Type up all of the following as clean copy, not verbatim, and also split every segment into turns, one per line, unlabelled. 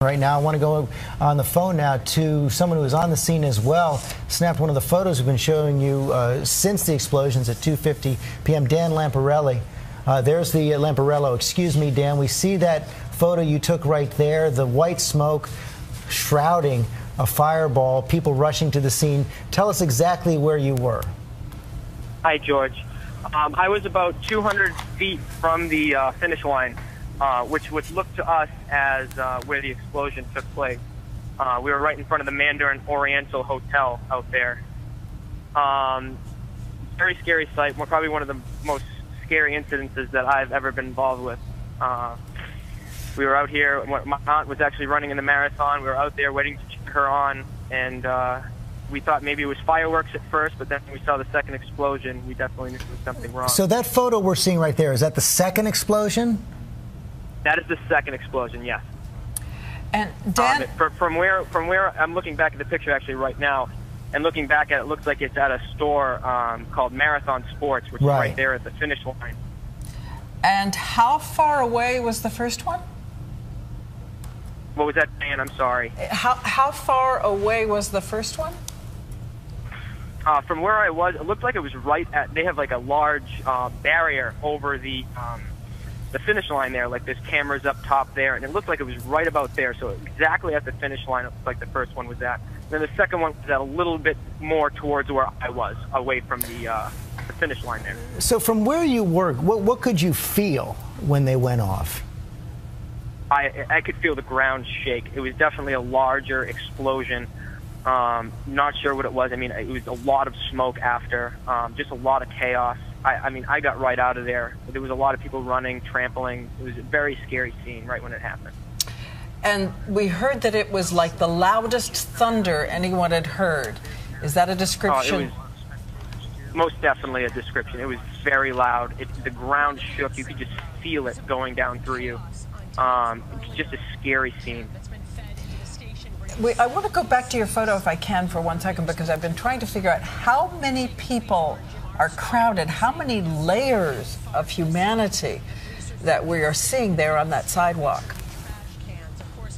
Right now, I want to go on the phone now to someone who was on the scene as well. Snapped one of the photos we've been showing you since the explosions at 2:50 p.m. Dan Lampariello. There's the Lampariello. Excuse me, Dan. We see that photo you took right there, the white smoke shrouding a fireball, people rushing to the scene. Tell us exactly where you were.
Hi, George. I was about 200 feet from the finish line, which would look to us as where the explosion took place. We were right in front of the Mandarin Oriental Hotel out there. Very scary sight. Probably one of the most scary incidences that I've ever been involved with. We were out here. My aunt was actually running in the marathon. We were out there waiting to cheer her on, and we thought maybe it was fireworks at first, but then when we saw the second explosion, we definitely knew there was something wrong.
So that photo we're seeing right there, is that the second explosion?
That is the second explosion, yes.
And Dan,
from where I'm looking back at the picture actually right now, and looking back at it, looks like it's at a store called Marathon Sports, which is right there at the finish line.
And how far away was the first one?
What was that, Dan? I'm sorry.
How far away was the first one?
From where I was, it looked like it was right at. They have like a large barrier over the finish line there. Like there's cameras up top there, and it looked like it was right about there. So exactly at the finish line, it looked like the first one was at. Then the second one was at a little bit more towards where I was, away from the finish line there.
So from where you work, what could you feel when they went off?
I could feel the ground shake. It was definitely a larger explosion. Not sure what it was. I mean, it was a lot of smoke after, just a lot of chaos. I mean, I got right out of there. There was a lot of people running, trampling. It was a very scary scene right when it happened.
And we heard that it was like the loudest thunder anyone had heard. Is that a description?
It was most definitely a description. It was very loud. The ground shook. You could just feel it going down through you. It's just a scary scene.
I want to go back to your photo if I can for 1 second, because I've been trying to figure out how many people are crowded, how many layers of humanity that we are seeing there on that sidewalk.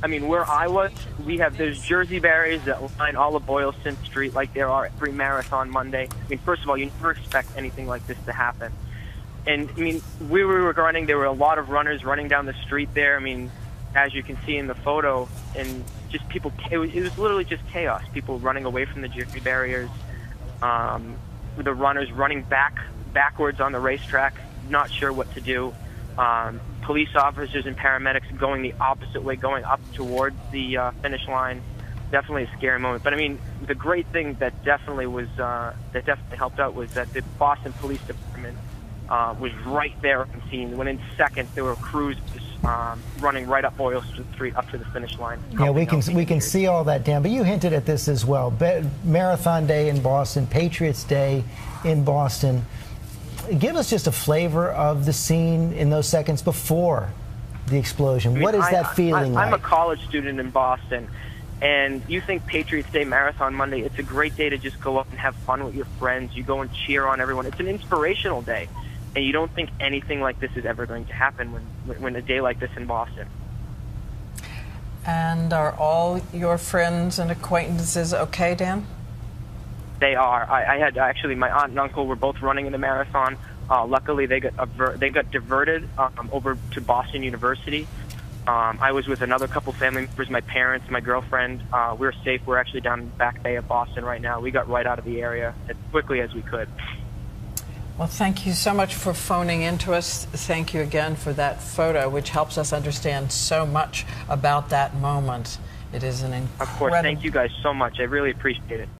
I mean, where I was, we have those Jersey barriers that line all of Boylston Street like there are every marathon Monday. I mean, first of all, you never expect anything like this to happen. And, I mean, we were running. There were a lot of runners running down the street there. I mean, as you can see in the photo, and just people, it was literally just chaos. People running away from the Jersey barriers, the runners running backwards on the racetrack, not sure what to do. Police officers and paramedics going the opposite way, going up towards the finish line. Definitely a scary moment. But I mean, the great thing that definitely was that definitely helped out was that the Boston Police Department was right there on scene. Within seconds, there were crews running right up Boylston Street up to the finish line.
Yeah, we can see all that, Dan. But you hinted at this as well. Marathon Day in Boston, Patriots Day in Boston. Give us just a flavor of the scene in those seconds before the explosion. I mean, what is that feeling like?
I'm a college student in Boston, and you think Patriots Day, Marathon Monday, it's a great day to just go up and have fun with your friends. You go and cheer on everyone. It's an inspirational day, and you don't think anything like this is ever going to happen when a day like this in Boston.
And are all your friends and acquaintances okay, Dan?
They are. I had actually, my aunt and uncle were both running in the marathon. Luckily, they got diverted over to Boston University. I was with another couple family members, my parents, my girlfriend. We're safe. We're actually down in Back Bay of Boston right now. We got right out of the area as quickly as we could.
Well, thank you so much for phoning in to us. Thank you again for that photo, which helps us understand so much about that moment. It is an incredible...
Of course. Thank you guys so much. I really appreciate it.